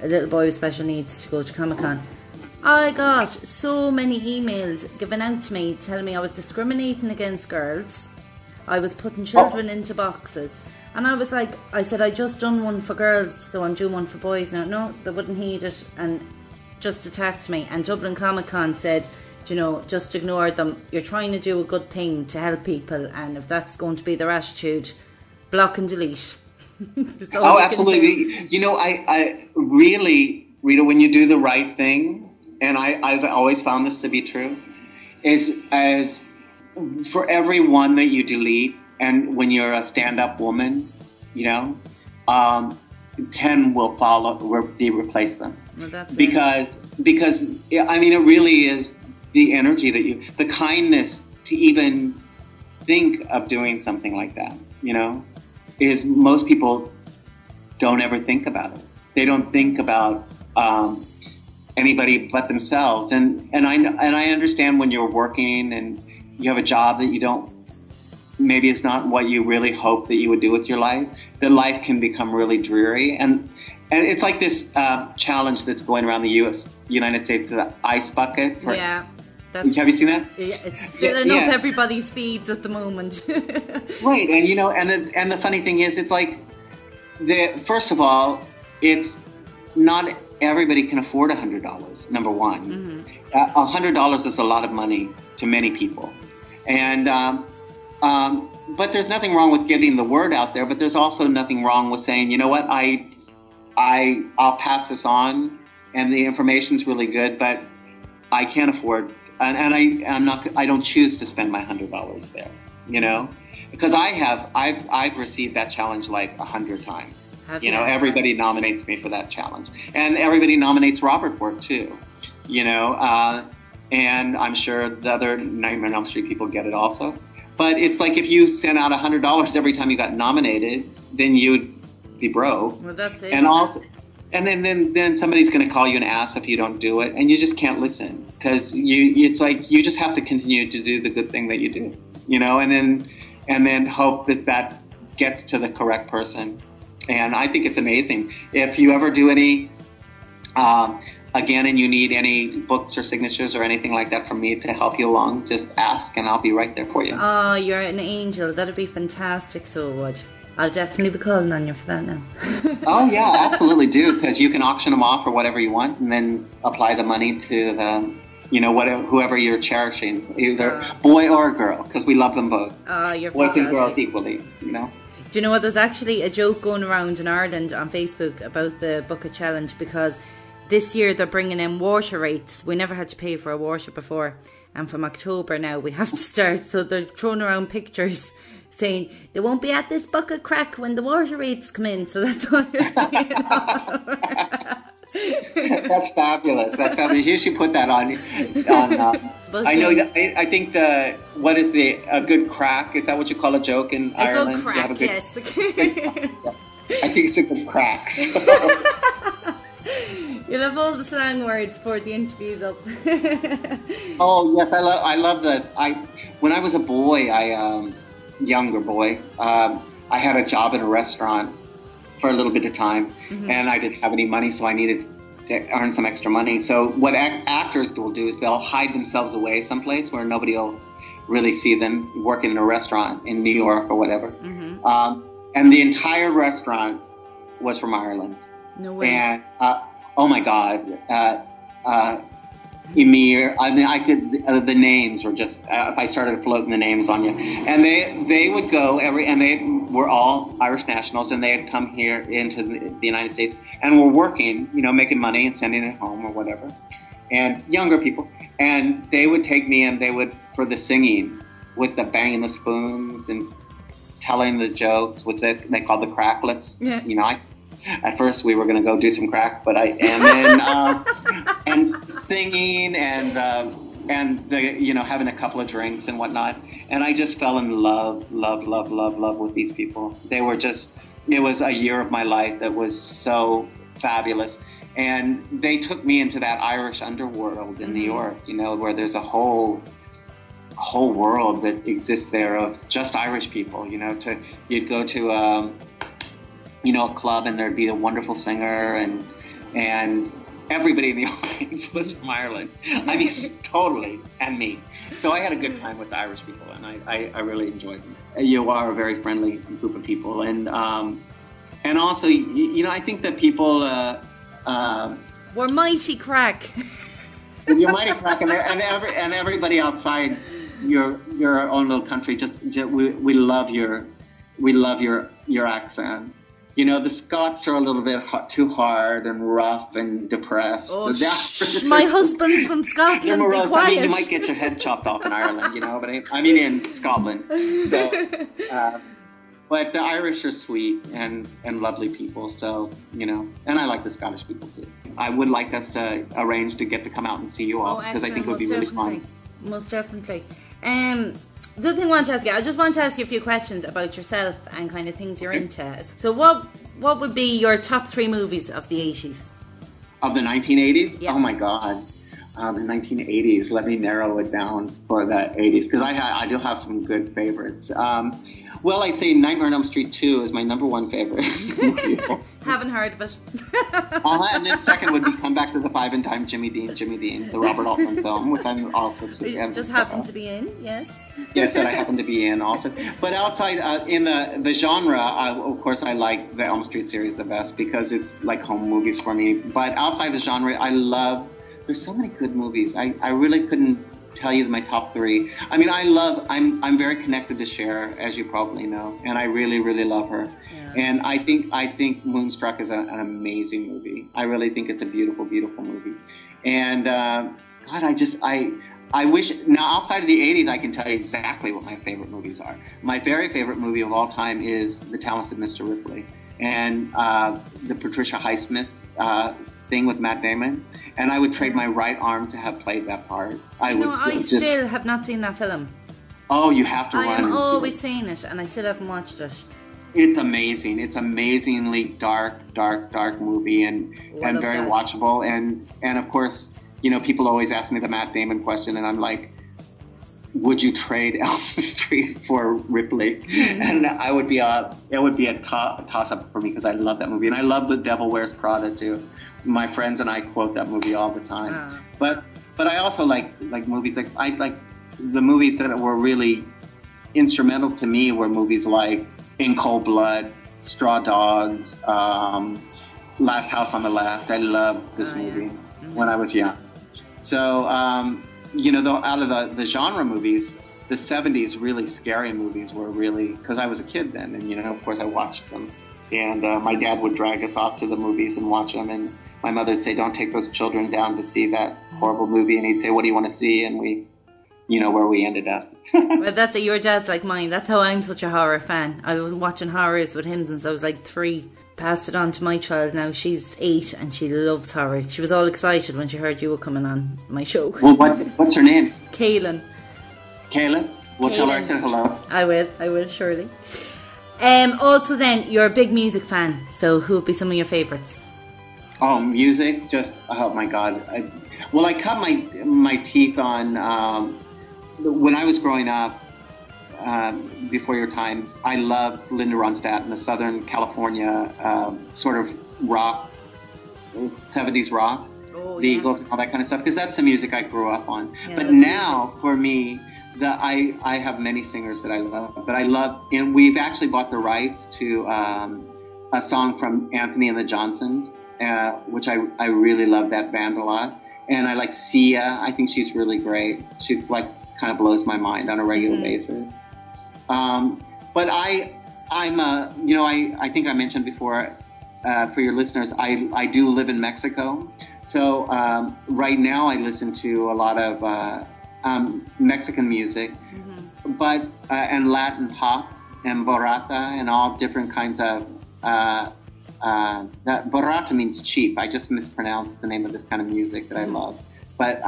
little boy with special needs to go to Comic-Con, I got so many emails given out to me telling me I was discriminating against girls. I was putting children into boxes. And I was like, I said, I just done one for girls, so I'm doing one for boys now. No, they wouldn't heed it and just attacked me. And Dublin Comic Con said, you know, just ignore them. You're trying to do a good thing to help people, and if that's going to be their attitude, block and delete. Oh, absolutely. You know, I really, Rita, when you do the right thing, and I've always found this to be true, is as for every one that you delete, and when you're a stand-up woman, you know, 10 will follow, replace them. Well, that's because I mean, it really is the energy that the kindness to even think of doing something like that, you know, is most people don't ever think about it. They don't think about anybody but themselves. And I understand when you're working and you have a job that you don't, maybe it's not what you really hope that you would do with your life, that life can become really dreary. And it's like this challenge that's going around the United States, the ice bucket. Yeah. Have you seen that? Yeah, it's filling up everybody's feeds at the moment. Right, and you know, and the funny thing is, it's like, first of all, it's not everybody can afford $100. Number one, $100 is a lot of money to many people, and but there's nothing wrong with getting the word out there. But there's also nothing wrong with saying, you know what, I'll pass this on, and the information's really good, but I can't afford. And I don't choose to spend my $100 there, you know, because I've received that challenge like 100 times. You know, everybody nominates me for that challenge, and everybody nominates Robert for it too, you know, and I'm sure the other Nightmare on Elm Street people get it also. But it's like if you sent out $100 every time you got nominated, then you'd be broke. Well, that's it. And also, and then somebody's going to call you an ass if you don't do it, and you just can't listen. Because it's like you just have to continue to do the good thing that you do, you know, and then hope that gets to the correct person. And I think it's amazing. If you ever do any, again, and you need any books or signatures or anything like that from me to help you along, just ask and I'll be right there for you. Oh, you're an angel. That'd be fantastic, so would. I'll definitely be calling on you for that now. Oh, yeah, absolutely do, because you can auction them off or whatever you want and then apply the money to the, you know, whoever you're cherishing, either boy or girl, because we love them both. Oh, you're boys fantastic. and girls equally, you know. Do you know what? There's actually a joke going around in Ireland on Facebook about the bucket challenge, because this year they're bringing in water rates. We never had to pay for a water before, and from October now we have to start. So they're throwing around pictures saying they won't be at this bucket crack when the water rates come in. So that's all you're saying. That's fabulous. That's fabulous. You should put that on. I know. I think what is a good crack? Is that what you call a joke in Ireland? Good crack, yes. I think it's a good crack. So. You'll have all the slang words for the interviews up. Oh yes, I love this. When I was a boy, younger boy, I had a job in a restaurant for a little bit of time, and I didn't have any money, so I needed to earn some extra money. So what actors will do is they'll hide themselves away someplace where nobody will really see them, working in a restaurant in New York or whatever. And the entire restaurant was from Ireland. No way. And oh my God, Emir. I mean, I could. The names were just. If I started floating the names on you, and they would go and they were all Irish nationals, and they had come here into the United States and were working, you know, making money and sending it home or whatever. And younger people, and they would take me and they would for the singing with the banging the spoons and telling the jokes, which they called the cracklets. Yeah. You know, at first we were going to go do some crack, but and singing and having a couple of drinks and whatnot. And I just fell in love with these people. They were it was a year of my life that was so fabulous. And they took me into that Irish underworld in New York, you know, where there's a whole world that exists there of just Irish people, you know. You'd go to a club and there'd be a wonderful singer and everybody in the audience was from Ireland. I mean, totally, and me. So I had a good time with the Irish people, and I really enjoyed them. You are a very friendly group of people, and also, you know, I think that people we're mighty crack. You're mighty crack, and everybody outside your own little country. We love your accent. You know, the Scots are a little bit too hard and rough and depressed. Oh, my husband's from Scotland. Be quiet. I mean, you might get your head chopped off in Ireland, you know, but I mean in Scotland. So, but the Irish are sweet and lovely people. So, you know, and I like the Scottish people too. I would like us to arrange to get to come out and see you all because I think it would be really fun. Most definitely. The other thing I want to ask you, I just want to ask you a few questions about yourself and kind of things you're into. So what would be your top 3 movies of the 80s? Of the 1980s? Yeah. Oh my God. The 1980s. Let me narrow it down for the 80s because I do have some good favorites. Well, I'd say Nightmare on Elm Street 2 is my number 1 favorite. Haven't heard of it. And then second would be Come Back to the Five and Dime Jimmy Dean, the Robert Altman film, which I'm also... Just happened to be in, yes. Yes, that I happen to be in also. But outside, in the genre, of course, I like the Elm Street series the best because it's like home movies for me. But outside the genre, I love... There's so many good movies. I really couldn't tell you my top 3. I mean, I'm very connected to Cher, as you probably know, and I really, really love her. Yeah. And I think Moonstruck is an amazing movie. I really think it's a beautiful, beautiful movie. And God, I wish now outside of the 80s I can tell you exactly what my favorite movies are. My very favorite movie of all time is The Talented Mr. Ripley and the Patricia Highsmith thing with Matt Damon. And I would trade my right arm to have played that part. I still have not seen that film. Oh, you have to run. I am always saying it, and I still haven't watched it. It's amazing. It's amazingly dark movie and very watchable. And of course, you know, people always ask me the Matt Damon question, and I'm like, would you trade Elm Street for Ripley? Mm-hmm. And it would be a toss up for me because I love that movie, and I love The Devil Wears Prada too. My friends and I quote that movie all the time. But I also like movies like the movies that were really instrumental to me were movies like In Cold Blood, Straw Dogs, Last House on the Left. I loved this movie when I was young. So, you know, out of the genre movies, the 70s really scary movies were really, because I was a kid then, and, you know, of course I watched them. And my dad would drag us off to the movies and watch them, and my mother would say, don't take those children down to see that horrible movie. And he'd say, what do you want to see? And we, you know, where we ended up. Well, that's it. Your dad's like mine. That's how I'm such a horror fan. I was watching horrors with him since I was like 3. Passed it on to my child now. She's 8 and she loves horrors. She was all excited when she heard you were coming on my show. Well, what's her name? Kaylin. Kaylin? We'll tell her I said hello. I will, surely. Also then, you're a big music fan. So who would be some of your favourites? Oh, music? Oh my God. I cut my teeth on, when I was growing up, before your time, I loved Linda Ronstadt and the Southern California sort of rock, 70s rock, the Eagles and all that kind of stuff, because that's the music I grew up on. Yeah, but now, for me, I have many singers that I love, but I love, and we've actually bought the rights to a song from Anthony and the Johnsons, which I really love that band a lot. And I like Sia. I think she's really great. She's like kind of blows my mind on a regular basis. But I think I mentioned before, for your listeners, I do live in Mexico. So right now I listen to a lot of Mexican music, but and Latin pop and borrata and all different kinds of that borrata means cheap. I just mispronounced the name of this kind of music that I love. But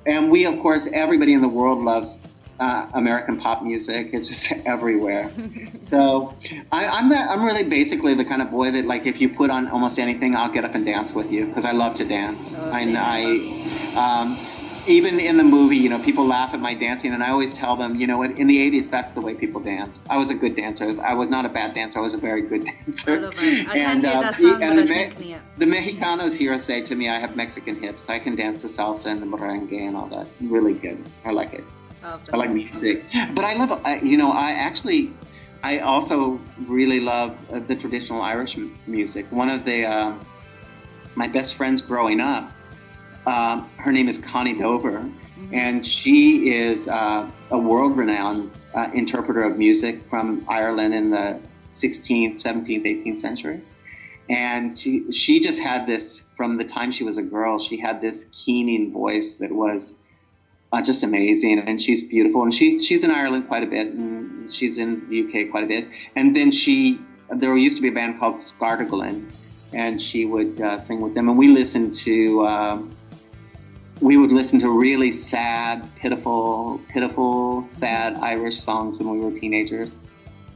and we, of course, everybody in the world loves American pop music. It's just everywhere. So I'm really basically the kind of boy that, like, if you put on almost anything, I'll get up and dance with you because I love to dance. Even in the movie, you know, people laugh at my dancing, and I always tell them, you know what, in the 80s, that's the way people danced. I was a good dancer. I was not a bad dancer. I was a very good dancer. I love it. I can't hear that song without thinking it. The Mexicanos here say to me, I have Mexican hips. I can dance the salsa and the merengue and all that. Really good. I like it. I like music. But I love, I also really love the traditional Irish music. One of the my best friends growing up her name is Connie Dover, and she is a world-renowned interpreter of music from Ireland in the 16th, 17th, 18th century. And she just had this, from the time she was a girl, she had this keening voice that was just amazing. And she's beautiful. And she's in Ireland quite a bit, and she's in the UK quite a bit. And then there used to be a band called Scardigolan, and she would sing with them. And we would listen to really sad, pitiful, sad Irish songs when we were teenagers,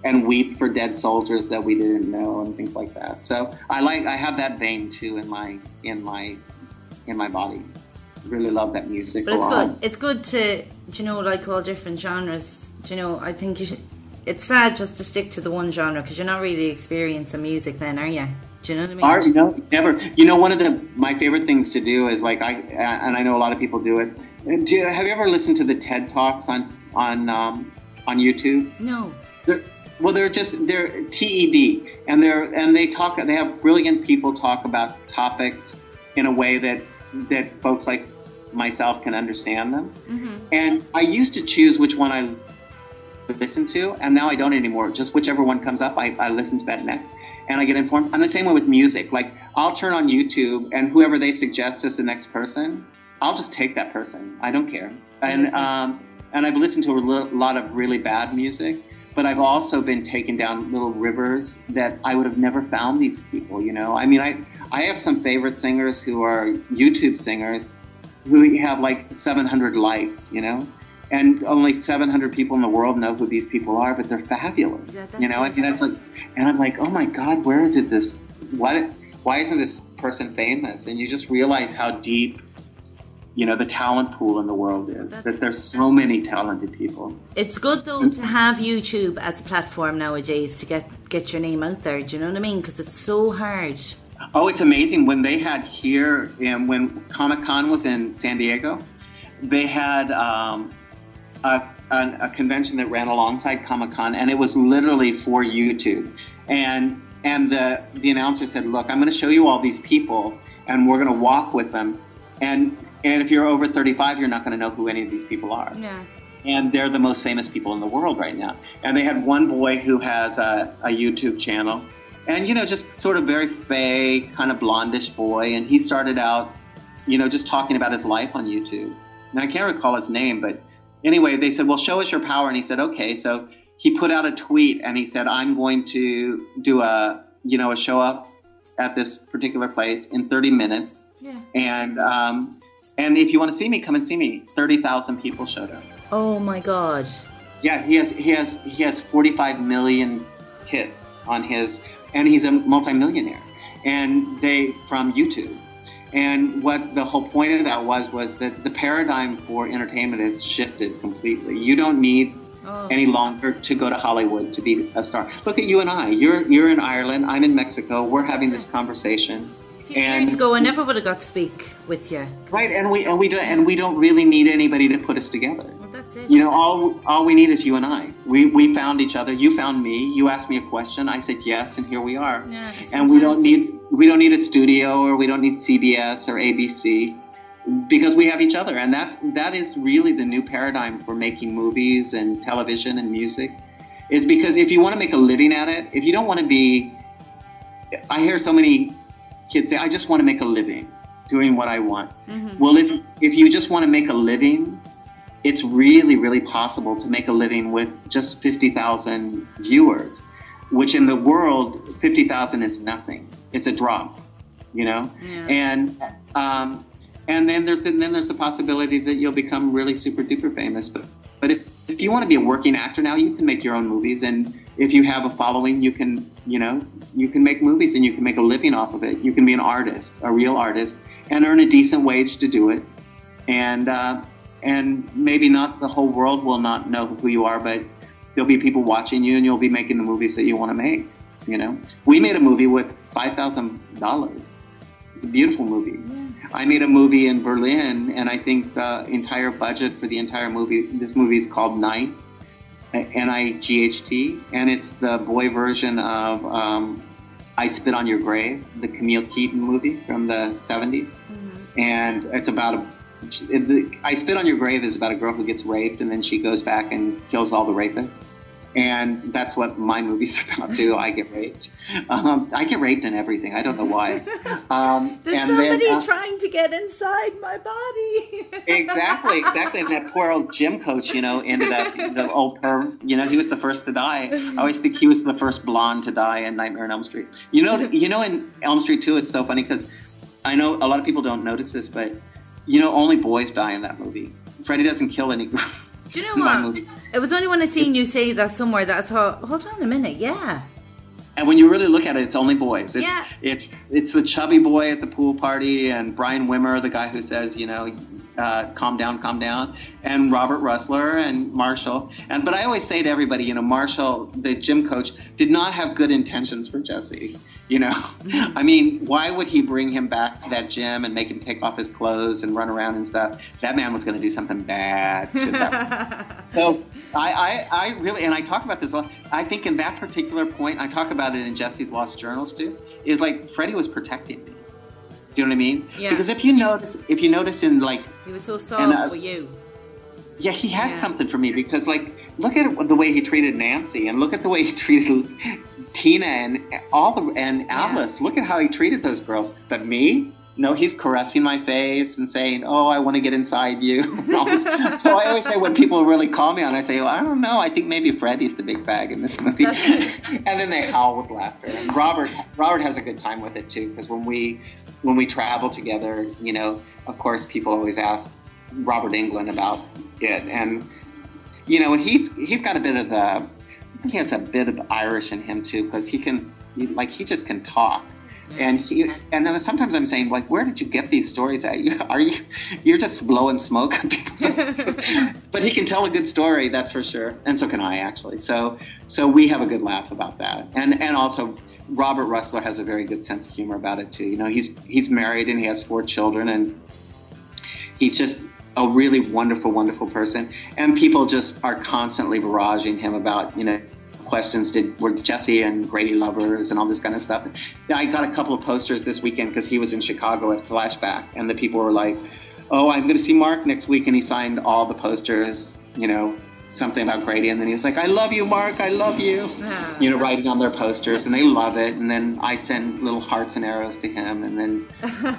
and weep for dead soldiers that we didn't know and things like that. So I have that vein too in my body. Really love that music. But it's good. It's good to, like all different genres. I think it's sad just to stick to the one genre, because you're not really experiencing music then, are you? Do you know what I mean? Never. One of my favorite things to do is and I know a lot of people do it. Have you ever listened to the TED Talks on YouTube? No. They're TED, and they have brilliant people talk about topics in a way that folks like myself can understand them. Mm-hmm. And I used to choose which one I listen to, and now I don't anymore. Just whichever one comes up, I listen to that next, and I get informed. I'm the same way with music. Like, I'll turn on YouTube, and whoever they suggest as the next person, I'll just take that person. I don't care. And I've listened to a lot of really bad music, but I've also been taken down little rivers that I would have never found these people, I mean, I have some favorite singers who are YouTube singers who have like 700 likes, and only 700 people in the world know who these people are, but they're fabulous, and I'm like, oh my God, why isn't this person famous? And you just realize how deep, the talent pool in the world is, that there's so many talented people. It's good though to have YouTube as a platform nowadays to get your name out there. Do you know what I mean? Because it's so hard. Oh, it's amazing. When they had here, when Comic-Con was in San Diego, they had a convention that ran alongside Comic-Con, and it was literally for YouTube. And the announcer said, look, I'm going to show you all these people, and we're going to walk with them. And if you're over 35, you're not going to know who any of these people are. Yeah. And they're the most famous people in the world right now. And they had one boy who has a YouTube channel. And, just sort of very fake, kind of blondish boy. And he started out, just talking about his life on YouTube. And I can't recall his name, but anyway, they said, well, show us your power. And he said, okay. So he put out a tweet and he said, I'm going to do a show up at this particular place in 30 minutes. Yeah. And if you want to see me, come and see me. 30,000 people showed up. Oh my God. Yeah, he has 45 million hits on his, and he's a multimillionaire, and from YouTube. And what the whole point of that was that the paradigm for entertainment has shifted completely. You don't need any longer to go to Hollywood to be a star. Look at you and I. You're in Ireland. I'm in Mexico. We're having this conversation. A few years ago, I never would have got to speak with you. Right, and we don't really need anybody to put us together. Well, that's it. All we need is you and I. We found each other. You found me. You asked me a question. I said yes, and here we are. Yeah, and we don't need a studio, or we don't need CBS or ABC, because we have each other. And that is really the new paradigm for making movies and television and music. Is because if you want to make a living at it, if you don't want to be, I hear so many kids say, I just want to make a living doing what I want. Mm-hmm. Well, if you just want to make a living, it's really, really possible to make a living with just 50,000 viewers, which in the world, 50,000 is nothing. It's a drop, Yeah. And then there's the possibility that you'll become really super duper famous. But if you want to be a working actor now, you can make your own movies, and if you have a following, you can make movies and you can make a living off of it. You can be an artist, a real artist, and earn a decent wage to do it. And maybe not the whole world will not know who you are, but there'll be people watching you, and you'll be making the movies that you want to make. We made a movie with $5,000. It's a beautiful movie. Yeah. I made a movie in Berlin, and I think the entire budget for the entire movie, this movie is called Night, N-I-G-H-T, and it's the boy version of I Spit on Your Grave, the Camille Keaton movie from the 70s. Mm-hmm. and it's about I Spit on Your Grave is about a girl who gets raped, and then she goes back and kills all the rapists. And that's what my movie's about too. I get raped. I get raped and everything. I don't know why. There's and somebody then, trying to get inside my body. Exactly. And that poor old gym coach, ended up, the old perv, he was the first to die. I always think he was the first blonde to die in Nightmare on Elm Street. In Elm Street too, it's so funny because I know a lot of people don't notice this, but only boys die in that movie. Freddy doesn't kill any girls. Do you know what? Movie. It was only when I seen you say that somewhere that I thought, hold on a minute, yeah. And when you really look at it, it's only boys. It's the chubby boy at the pool party, and Brian Wimmer, the guy who says, calm down, and Robert Russler and Marshall. But I always say to everybody, Marshall, the gym coach, did not have good intentions for Jesse. I mean, why would he bring him back to that gym and make him take off his clothes and run around and stuff? That man was going to do something bad to that. So I really, and I talk about this a lot, I think in that particular point, I talk about it in Jesse's Lost Journals too, is like Freddy was protecting me. Do you know what I mean? Yeah. Because if you notice in like... He was so soft for you. Yeah, he had something for me because like, look at the way he treated Nancy and look at the way he treated Tina and Alice. Look at how he treated those girls. But me? No, he's caressing my face and saying, "Oh, I want to get inside you." So I always say when people really call me on, I say, well, I don't know. I think maybe Freddy's the big bag in this movie. And then they howl with laughter. And Robert has a good time with it too, because when we travel together, of course, people always ask Robert Englund about it, and and he's got a bit of he has a bit of Irish in him too, because he just can talk. And then sometimes I'm saying, like, where did you get these stories at? You're just blowing smoke on people's But he can tell a good story, that's for sure. And so can I, actually. So we have a good laugh about that. And also Robert Russler has a very good sense of humor about it too. He's married and he has 4 children, and he's just a really wonderful, wonderful person. And people just are constantly barraging him about, questions, were Jesse and Grady lovers and all this kind of stuff. I got a couple of posters this weekend because he was in Chicago at Flashback, and the people were like, "Oh, I'm going to see Mark next week," and he signed all the posters, something about Grady, and then he was like, "I love you, Mark, I love you," writing on their posters, and they love it. And then I send little hearts and arrows to him, and then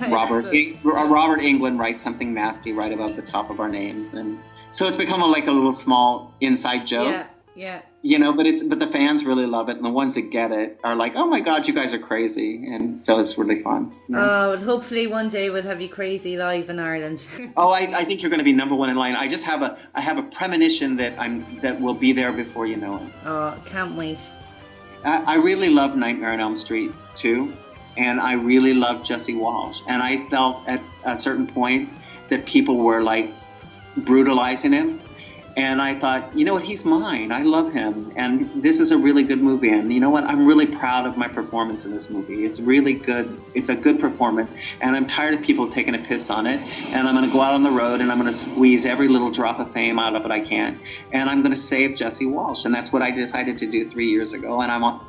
Robert Englund writes something nasty right above the top of our names, and so it's become like a little small inside joke. Yeah. But the fans really love it, and the ones that get it are like, "Oh my God, you guys are crazy," and so it's really fun. Oh, and hopefully one day we'll have you crazy live in Ireland. Oh, I think you're going to be number one in line. I just have a premonition that we'll be there before you know it. Oh, can't wait. I really love Nightmare on Elm Street too, and I really love Jesse Walsh, and I felt at a certain point that people were like brutalizing him. And I thought, he's mine. I love him. And this is a really good movie. And you know what? I'm really proud of my performance in this movie. It's really good. It's a good performance. And I'm tired of people taking a piss on it. And I'm going to go out on the road and I'm going to squeeze every little drop of fame out of it I can. And I'm going to save Jesse Walsh. And that's what I decided to do 3 years ago. And I'm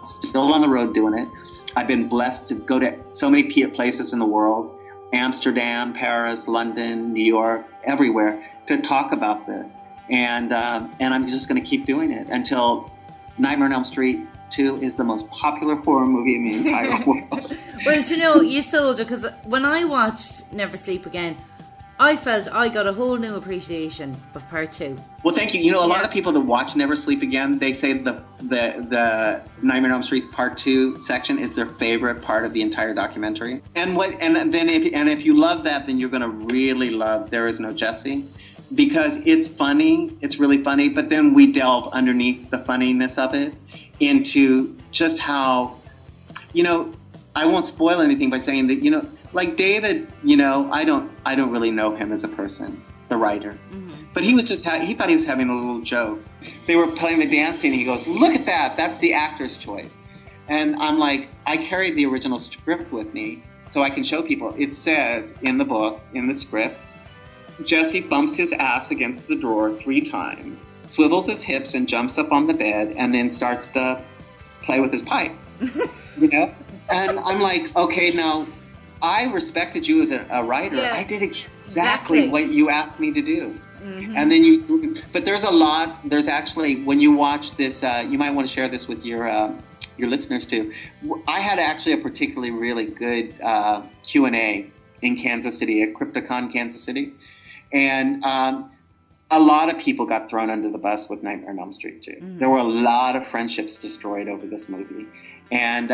still on the road doing it. I've been blessed to go to so many places in the world. Amsterdam, Paris, London, New York, everywhere, to talk about this. And I'm just going to keep doing it until Nightmare on Elm Street 2 is the most popular horror movie in the entire world. Well, you sold it, because when I watched Never Sleep Again, I felt I got a whole new appreciation of part 2. Well, thank you. A lot of people that watch Never Sleep Again, they say the Nightmare on Elm Street part 2 section is their favorite part of the entire documentary. And if you love that, then you're going to really love There Is No Jesse. Because it's funny, it's really funny, but then we delve underneath the funniness of it into just how, I won't spoil anything by saying that, like David, I don't really know him as a person, the writer. Mm-hmm. But he was he thought he was having a little joke. They were playing the dancing, and he goes, "Look at that, that's the actor's choice." And I'm like, I carried the original script with me so I can show people. It says in the book, in the script, Jesse bumps his ass against the drawer 3 times, swivels his hips and jumps up on the bed, and then starts to play with his pipe, And I'm like, okay, now, I respected you as a writer. Yeah, I did exactly what you asked me to do. Mm-hmm. And then but there's actually, when you watch this, you might want to share this with your listeners too. I had actually a particularly really good Q&A in Kansas City, at Crypticon, Kansas City. And a lot of people got thrown under the bus with Nightmare on Elm Street too. Mm-hmm. There were a lot of friendships destroyed over this movie. And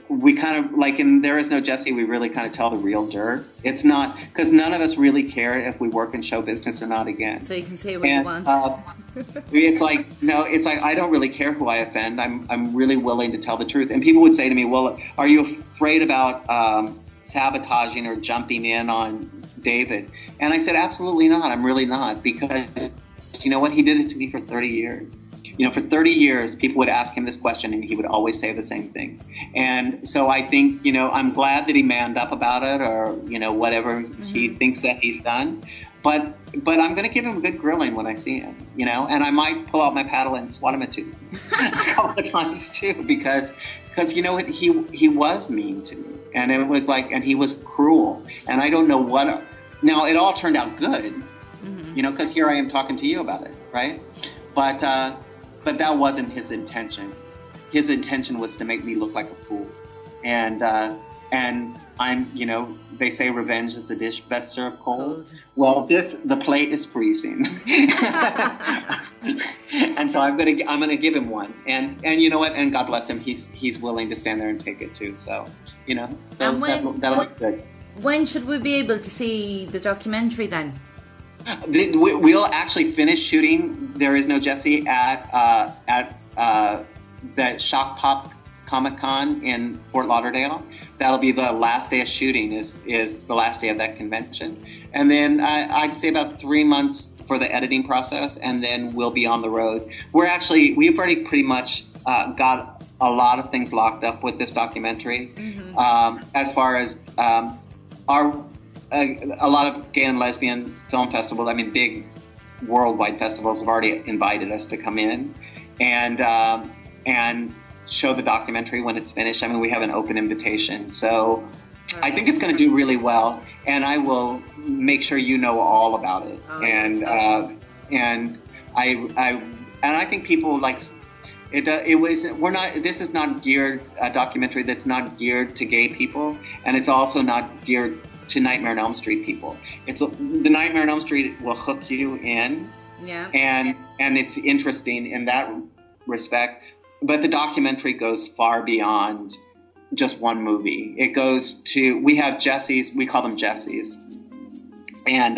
we kind of, like in There Is No Jesse, we really kind of tell the real dirt. It's not, because none of us really care if we work in show business or not again. So you can say what you want. It's like, I don't really care who I offend. I'm really willing to tell the truth. And people would say to me, well, are you afraid about sabotaging or jumping in on David? And I said, absolutely not. I'm really not, because you know what? He did it to me for 30 years. For 30 years, people would ask him this question, and he would always say the same thing. And so I think, I'm glad that he manned up about it, or, whatever he thinks that he's done. But I'm going to give him a good grilling when I see him, and I might pull out my paddle and swat him a tooth a couple of times too, because you know what, he was mean to me, and it was like, and he was cruel, and I don't know what. Now it all turned out good, because here I am talking to you about it, right? But that wasn't his intention. His intention was to make me look like a fool, and I'm, they say revenge is a dish best served cold. Well, the plate is freezing, and so I'm gonna give him one, and you know what? And God bless him, he's willing to stand there and take it too. So that'll be good. When should we be able to see the documentary then? We'll actually finish shooting There Is No Jesse at the Shock Pop Comic Con in Fort Lauderdale. That'll be the last day of shooting, is the last day of that convention. And then I'd say about 3 months for the editing process, and then we'll be on the road. We've already pretty much got a lot of things locked up with this documentary. As far as a lot of gay and lesbian film festivals, big worldwide festivals, have already invited us to come in and show the documentary when it's finished. We have an open invitation. So I think it's going to do really well, and I will make sure you know all about it. And I think people like it. This is not a documentary that's not geared to gay people, and it's also not geared to Nightmare on Elm Street people. The Nightmare on Elm Street will hook you in, and it's interesting in that respect. But the documentary goes far beyond just one movie. It goes to, we have Jesse's, we call them Jesse's, and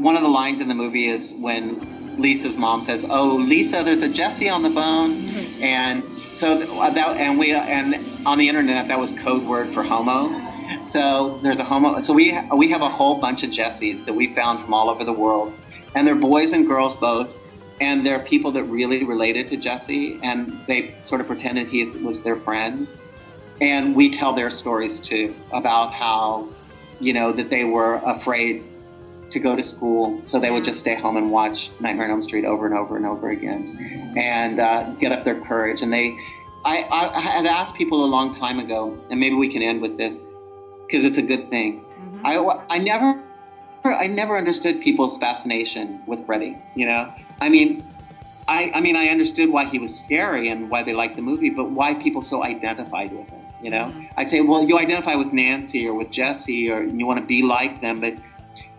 one of the lines in the movie is when Lisa's mom says, "Oh, Lisa, there's a Jesse on the phone," and so and on the internet that was code word for homo. So there's a homo. So we have a whole bunch of Jessies that we found from all over the world, and they're boys and girls both. And there are people that really related to Jesse, and they sort of pretended he was their friend. And we tell their stories too, about how, that they were afraid to go to school, so they would just stay home and watch Nightmare on Elm Street over and over and over again, and get up their courage. And I had asked people a long time ago, and maybe we can end with this, because it's a good thing. I never understood people's fascination with Freddy. I understood why he was scary and why they liked the movie, but why people so identified with him. I'd say, well, you identify with Nancy or with Jesse, or you want to be like them,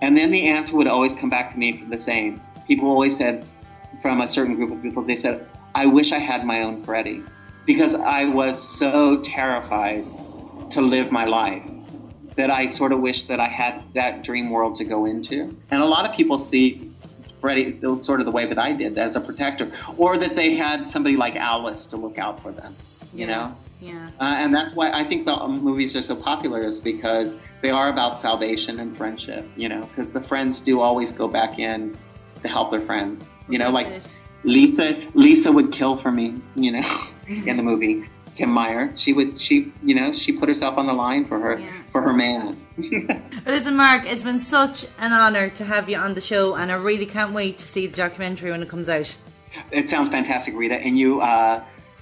and then the answer would always come back to me the same. People always said, from a certain group of people, they said, I wish I had my own Freddy, because I was so terrified to live my life that I sort of wish that I had that dream world to go into. And a lot of people see Freddy sort of the way that I did, as a protector, or that they had somebody like Alice to look out for them, you know? Yeah. And that's why I think the movies are so popular, is because they are about salvation and friendship, because the friends do always go back in to help their friends, like Lisa would kill for me, in the movie. Kim Meyer, she put herself on the line for her man. Listen, Mark, it's been such an honour to have you on the show, and I really can't wait to see the documentary when it comes out. It sounds fantastic, Rita, and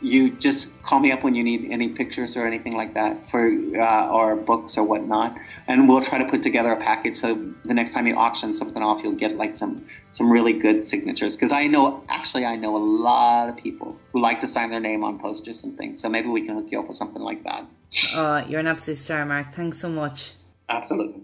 you just call me up when you need any pictures or anything like that for or books or whatnot, and we'll try to put together a package so the next time you auction something off, you'll get like some really good signatures. Because I know a lot of people who like to sign their name on posters and things. So maybe we can hook you up with something like that. Oh, you're an absolute star, Mark. Thanks so much. Absolutely.